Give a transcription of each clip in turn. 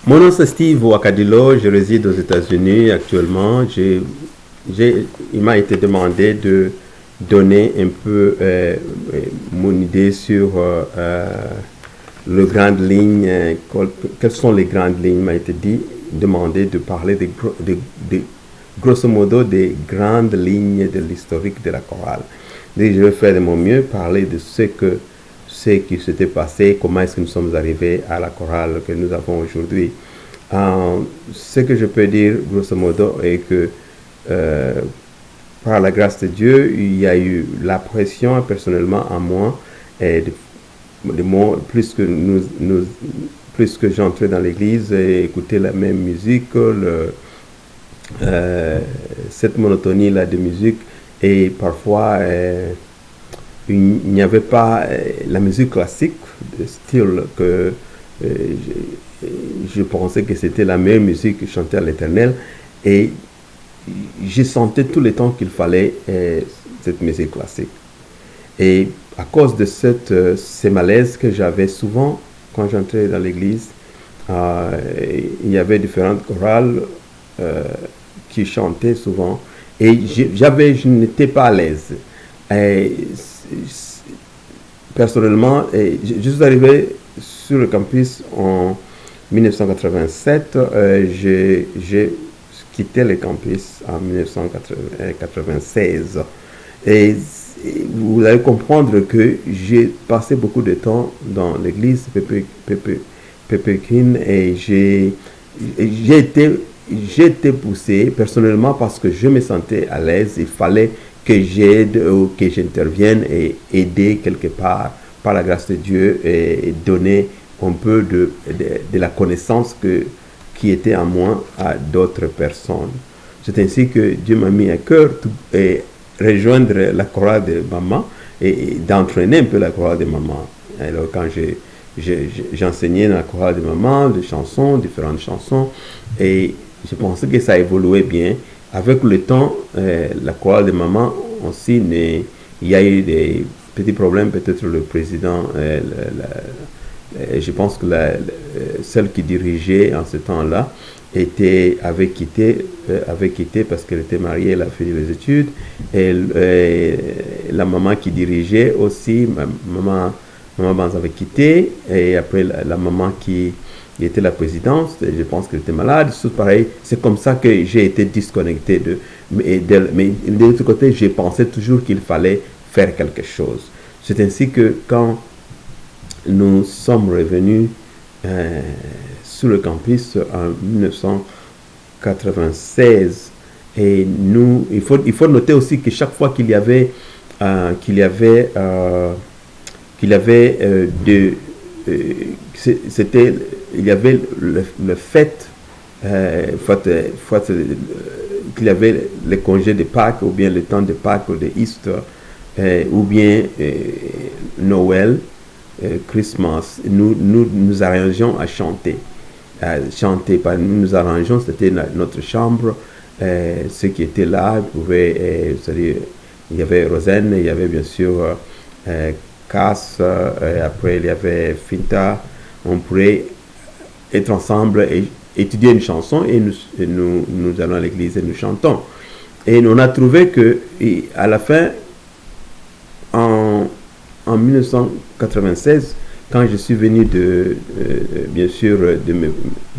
Mon nom c'est Steve Wakadilo, je réside aux États-Unis actuellement. Il m'a été demandé de donner un peu mon idée sur les grandes lignes. Quelles sont les grandes lignes? Il m'a été demandé de parler grosso modo des grandes lignes de l'historique de la chorale. Et je vais faire de mon mieux, parler de ce qui s'était passé, comment est-ce que nous sommes arrivés à la chorale que nous avons aujourd'hui. Ce que je peux dire, grosso modo, est que par la grâce de Dieu, il y a eu la pression personnellement à moi, et plus que j'entrais dans l'église et écoutais la même musique, cette monotonie-là de musique, et parfois il n'y avait pas la musique classique, de style que je pensais que c'était la meilleure musique que chantait à l'Éternel, et je sentais tout le temps qu'il fallait cette musique classique. Et à cause de ces malaises que j'avais souvent quand j'entrais dans l'église, il y avait différentes chorales qui chantaient souvent, et je n'étais pas à l'aise. Personnellement, je suis arrivé sur le campus en 1987. J'ai quitté le campus en 1996. Et vous allez comprendre que j'ai passé beaucoup de temps dans l'église Pépékin, et j'ai été poussé personnellement parce que je me sentais à l'aise. Il fallait que j'aide ou que j'intervienne et aider quelque part par la grâce de Dieu et donner un peu de la connaissance qui était en moi à d'autres personnes. C'est ainsi que Dieu m'a mis à cœur et rejoindre la chorale de maman et d'entraîner un peu la chorale de maman. Alors quand j'enseignais dans la chorale de maman des chansons, différentes chansons, et je pensais que ça évoluait bien. Avec le temps, la chorale de maman aussi, il y a eu des petits problèmes. Peut-être le président, je pense que celle qui dirigeait en ce temps-là avait quitté parce qu'elle était mariée, elle a fini les études. Et la maman qui dirigeait aussi, maman Banz avait quitté. Et après, la maman qui était la présidente, je pense qu'elle était malade, tout pareil. C'est comme ça que j'ai été disconnecté mais de l'autre côté, j'ai pensé toujours qu'il fallait faire quelque chose. C'est ainsi que quand nous sommes revenus sur le campus en 1996, et il faut noter aussi que chaque fois qu'il y avait le fait qu'il y avait les congés de Pâques, ou bien le temps de Pâques ou de Easter, ou bien Noël, Christmas, nous arrangeons à chanter. Nous nous arrangeons, c'était notre chambre. Ceux qui étaient là pouvaient, c'est-à-dire, il y avait Rosen, il y avait bien sûr Cass, après il y avait Finta. On pourrait être ensemble et étudier une chanson, et nous allons à l'église et nous chantons. Et on a trouvé que à la fin, en 1996, quand je suis venu bien sûr de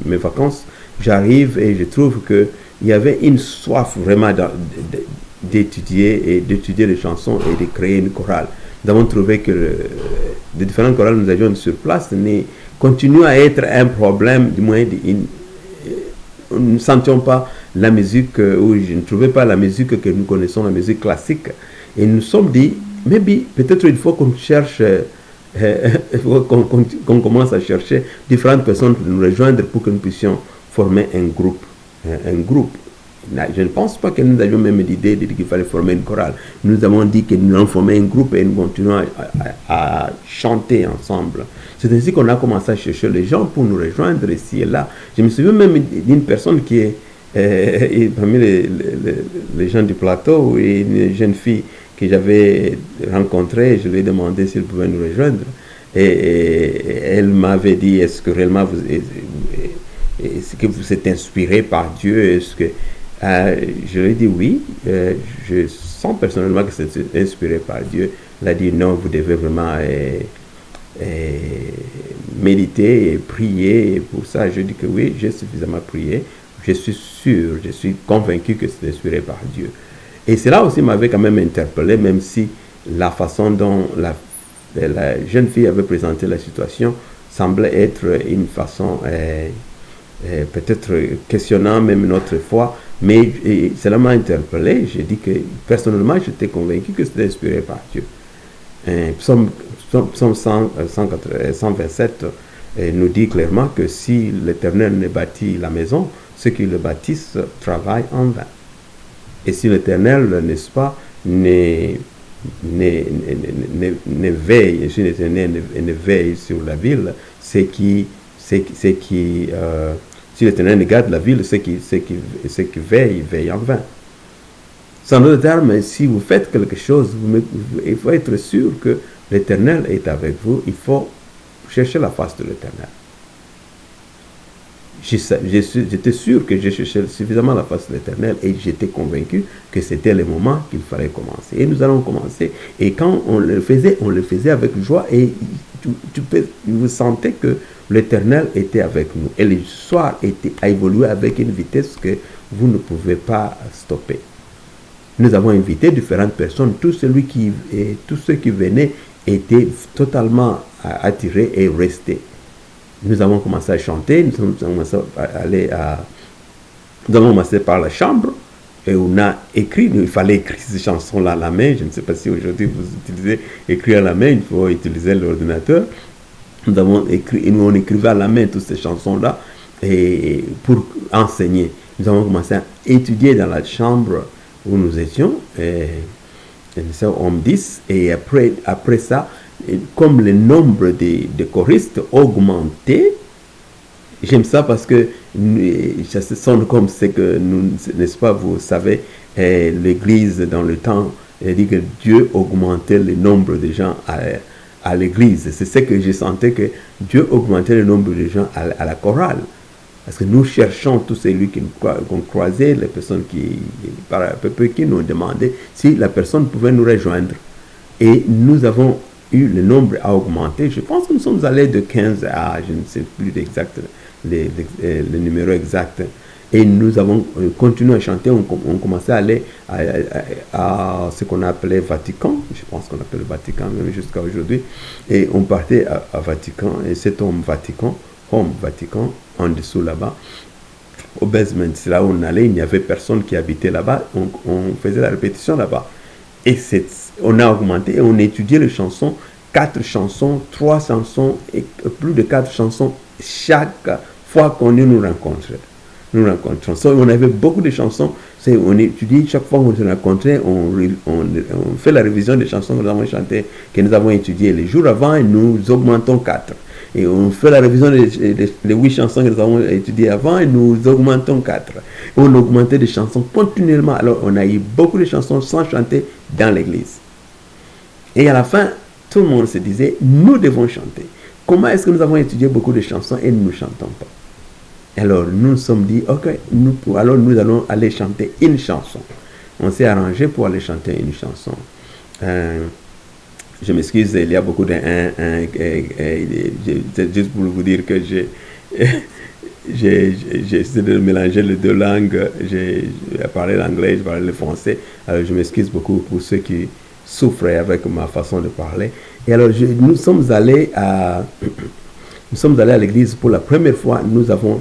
mes vacances, j'arrive et je trouve qu'il y avait une soif vraiment d'étudier les chansons et de créer une chorale. Nous avons trouvé que les différentes chorales que nous avions sur place continuent à être un problème, du moins nous ne sentions pas la musique, ou je ne trouvais pas la musique que nous connaissons, la musique classique. Et nous nous sommes dit, peut-être il faut qu'on cherche, qu'on commence à chercher différentes personnes pour nous rejoindre pour que nous puissions former un groupe. Je ne pense pas que nous avions même l'idée qu'il fallait former une chorale. Nous avons dit que nous allons former un groupe et nous continuons à chanter ensemble. C'est ainsi qu'on a commencé à chercher les gens pour nous rejoindre ici et là. Je me souviens même d'une personne qui est parmi les gens du plateau, une jeune fille que j'avais rencontrée. Je lui ai demandé s'il pouvait nous rejoindre. Et elle m'avait dit, est-ce que réellement est-ce que vous êtes inspiré par Dieu? Est-ce que je lui ai dit oui, je sens personnellement que c'est inspiré par Dieu. Il a dit non, vous devez vraiment méditer et prier. Et pour ça, je dis que oui, j'ai suffisamment prié. Je suis sûr, je suis convaincu que c'est inspiré par Dieu. Et cela aussi m'avait quand même interpellé, même si la façon dont la jeune fille avait présenté la situation semblait être une façon peut-être questionnant même notre foi, mais cela m'a interpellé. J'ai dit que personnellement, j'étais convaincu que c'était inspiré par Dieu. Psaume 127 nous dit clairement que si l'Éternel ne bâtit la maison, ceux qui le bâtissent travaillent en vain. Et si l'Éternel, n'est-ce pas, ne veille, si l'Éternel ne veille sur la ville, si l'Éternel ne garde la ville, ceux qui veillent en vain. Sans d'autres termes, si vous faites quelque chose, il faut être sûr que l'Éternel est avec vous. Il faut chercher la face de l'Éternel. J'étais sûr que j'ai cherché suffisamment la face de l'Éternel et j'étais convaincu que c'était le moment qu'il fallait commencer. Et nous allons commencer. Et quand on le faisait avec joie et vous sentez que l'Éternel était avec nous. Et l'histoire a évolué avec une vitesse que vous ne pouvez pas stopper. Nous avons invité différentes personnes. Tous ceux qui venaient étaient totalement attirés et restés. Nous avons commencé à chanter, nous avons commencé par la chambre et on a écrit, il fallait écrire ces chansons-là à la main. Je ne sais pas si aujourd'hui vous utilisez écrire à la main, il faut utiliser l'ordinateur. On écrivait à la main toutes ces chansons-là et pour enseigner. Nous avons commencé à étudier dans la chambre où nous étions, homme 10, et après ça, comme le nombre de choristes augmentait, j'aime ça parce que ça sonne comme c'est que nous, n'est-ce pas, vous savez, l'église dans le temps, elle dit que Dieu augmentait le nombre de gens à l'église. C'est ce que je sentais, que Dieu augmentait le nombre de gens à la chorale. Parce que nous cherchons tous celui qu'on croisait, les personnes qui nous demandaient si la personne pouvait nous rejoindre. Et nous avons eu le nombre à augmenter. Je pense que nous sommes allés de 15 à, je ne sais plus l'exact, le numéro exact. Et nous avons continué à chanter. On commençait à aller à ce qu'on appelait Vatican. Je pense qu'on appelle le Vatican même jusqu'à aujourd'hui. Et on partait à Vatican. Et cet homme Vatican, en dessous là-bas, au basement, c'est là où on allait. Il n'y avait personne qui habitait là-bas. On faisait la répétition là-bas. Et on a augmenté et on étudiait les chansons, 4 chansons, 3 chansons et plus de 4 chansons chaque fois qu'on nous rencontrait. Nous rencontrons. On avait beaucoup de chansons. On étudie chaque fois qu'on se rencontrait, on fait la révision des chansons que nous avons chantées, que nous avons étudiées les jours avant, et nous augmentons 4. Et on fait la révision des 8 chansons que nous avons étudiées avant et nous augmentons 4. On augmentait des chansons continuellement. Alors on a eu beaucoup de chansons sans chanter dans l'église. Et à la fin, tout le monde se disait, nous devons chanter. Comment est-ce que nous avons étudié beaucoup de chansons et nous ne chantons pas? Alors nous nous sommes dit, ok, alors nous allons aller chanter une chanson. On s'est arrangé pour aller chanter une chanson. Je m'excuse, il y a beaucoup de juste pour vous dire que j'ai essayé de mélanger les deux langues. J'ai parlé l'anglais, j'ai parlé le français. Alors je m'excuse beaucoup pour ceux qui souffrent avec ma façon de parler. Et alors nous sommes allés à l'église pour la première fois. Nous avons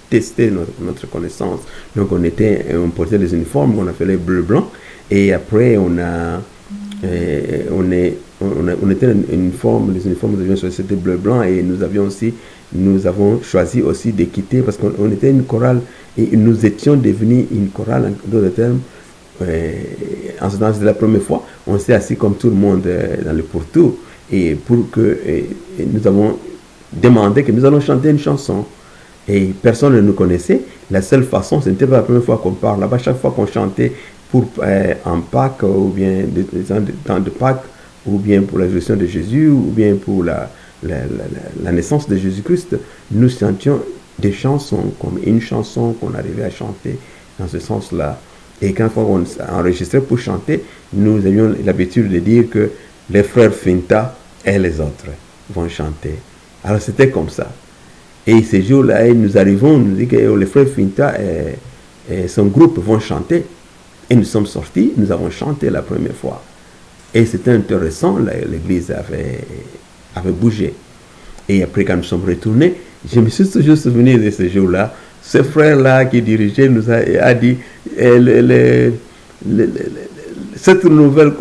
testé notre connaissance. Donc on portait les uniformes, on a fait les bleu-blanc. Et après on était les uniformes nous avions choisi, c'était bleu-blanc, et nous avons choisi aussi de quitter parce qu'on était une chorale et nous étions devenus une chorale, en d'autres termes. En ce temps, c'était la première fois, on s'est assis comme tout le monde dans le pourtour et nous avons demandé que nous allons chanter une chanson. Et personne ne nous connaissait. La seule façon, ce n'était pas la première fois qu'on parle. Là-bas, chaque fois qu'on chantait en Pâques, ou bien dans de Pâques, ou bien pour la résurrection de Jésus, ou bien pour la naissance de Jésus-Christ, nous chantions des chansons, comme une chanson qu'on arrivait à chanter dans ce sens-là. Et quand on enregistrait pour chanter, nous avions l'habitude de dire que les frères Finta et les autres vont chanter. Alors c'était comme ça. Et ces jours-là, nous arrivons, nous dit que les frères Finta et son groupe vont chanter. Et nous sommes sortis, nous avons chanté la première fois. Et c'était intéressant, l'église avait bougé. Et après, quand nous sommes retournés, je me suis toujours souvenu de ce jour-là. Ce frère-là qui dirigeait nous a dit cette nouvelle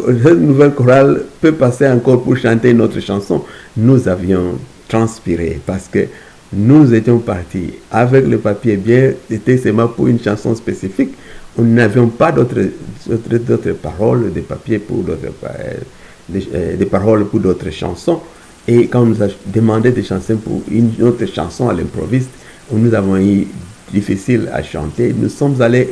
chorale peut passer encore pour chanter une autre chanson. Nous avions transpiré parce que nous étions partis avec le papier bien, c'était seulement pour une chanson spécifique. Nous n'avions pas d'autres paroles, des papiers pour des paroles pour d'autres chansons. Et quand on nous a demandé des chansons pour une autre chanson à l'improviste, nous avons eu difficile à chanter. Nous sommes allés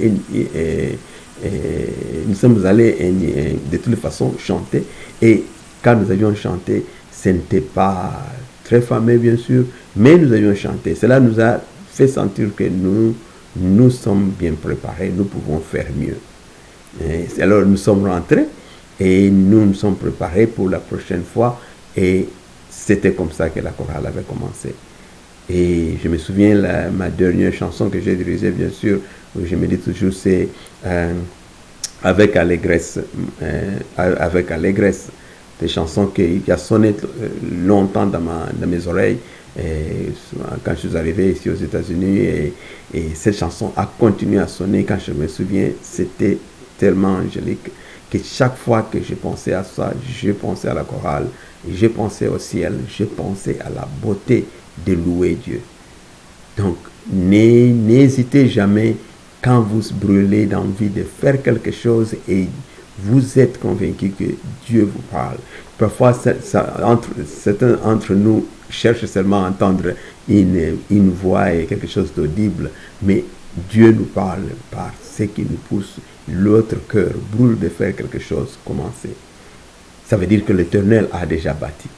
de toute façon chanter. Et quand nous avions chanté, ce n'était pas très fameux bien sûr, mais nous avions chanté. Cela nous a fait sentir que nous sommes bien préparés, nous pouvons faire mieux. Et alors nous sommes rentrés et nous nous sommes préparés pour la prochaine fois et c'était comme ça que la chorale avait commencé. Et je me souviens, ma dernière chanson que j'ai dirigée, bien sûr, où je me dis toujours, c'est avec allégresse. Avec allégresse. Des chansons qui a sonné longtemps dans mes oreilles. Et quand je suis arrivé ici aux États-Unis, et cette chanson a continué à sonner. Quand je me souviens, c'était tellement angélique que chaque fois que je pensais à ça, je pensais à la chorale, je pensais au ciel, je pensais à la beauté de louer Dieu. Donc, n'hésitez jamais quand vous brûlez d'envie de faire quelque chose et vous êtes convaincu que Dieu vous parle. Parfois, certains d'entre nous cherchent seulement à entendre une voix et quelque chose d'audible, mais Dieu nous parle par ce qui nous pousse. L'autre cœur brûle de faire quelque chose, commencer. Ça veut dire que l'Éternel a déjà bâti.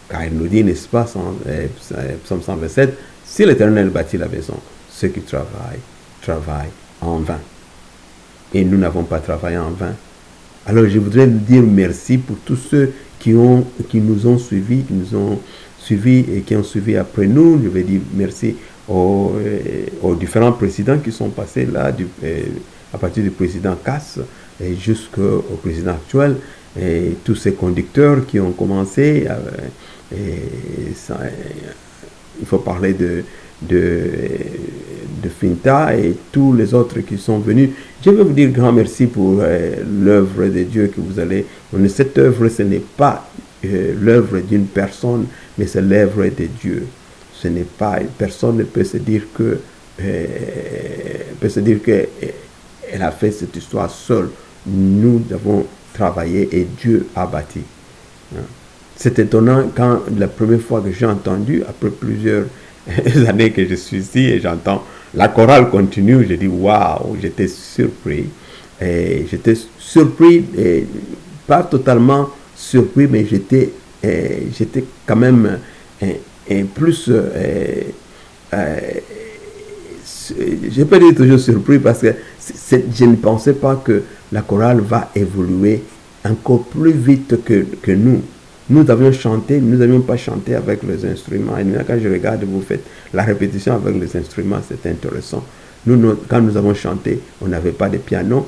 Car il nous dit, n'est-ce pas, Psaume 127, si l'Éternel bâtit la maison, ceux qui travaillent en vain. Et nous n'avons pas travaillé en vain. Alors je voudrais dire merci pour tous ceux qui nous ont suivis, et qui ont suivi après nous. Je vais dire merci aux différents présidents qui sont passés là, à partir du président Cass et jusqu'au président actuel, et tous ces conducteurs qui ont commencé. Il faut parler de Finta et tous les autres qui sont venus. Je veux vous dire grand merci pour l'œuvre de Dieu que vous allez. Cette œuvre, ce n'est pas l'œuvre d'une personne, mais c'est l'œuvre de Dieu. Ce n'est pas, personne ne peut se dire qu'elle a fait cette histoire seule. Nous avons travaillé et Dieu a bâti. C'est étonnant quand la première fois que j'ai entendu, après plusieurs années que je suis ici et j'entends la chorale continue, j'ai dit waouh, j'étais surpris. Et j'étais surpris, et pas totalement surpris, mais j'étais quand même plus. Je peux dire toujours surpris parce que je ne pensais pas que la chorale va évoluer encore plus vite que nous. Nous avions chanté, nous n'avions pas chanté avec les instruments. Et quand je regarde, vous faites la répétition avec les instruments, c'est intéressant. Quand nous avons chanté, on n'avait pas de piano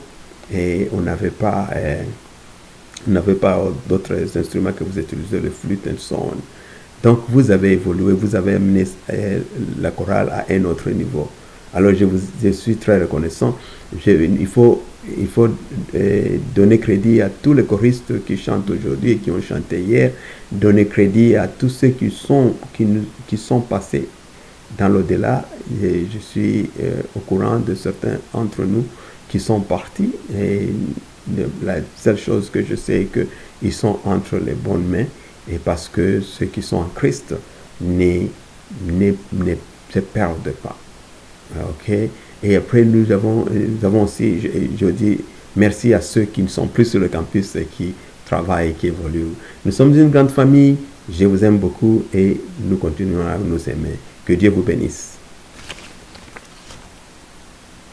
et on n'avait pas d'autres instruments que vous utilisez, le flûte et so on. Donc vous avez évolué, vous avez amené la chorale à un autre niveau. Alors je suis très reconnaissant. Il faut donner crédit à tous les choristes qui chantent aujourd'hui et qui ont chanté hier. Donner crédit à tous ceux qui sont passés dans l'au-delà. Et je suis au courant de certains d'entre nous qui sont partis. Et la seule chose que je sais est qu'ils sont entre les bonnes mains. Et parce que ceux qui sont en Christ ne se perdent pas. Ok. Et après, nous avons aussi, je dis merci à ceux qui ne sont plus sur le campus et qui travaillent et qui évoluent. Nous sommes une grande famille, je vous aime beaucoup et nous continuerons à nous aimer. Que Dieu vous bénisse.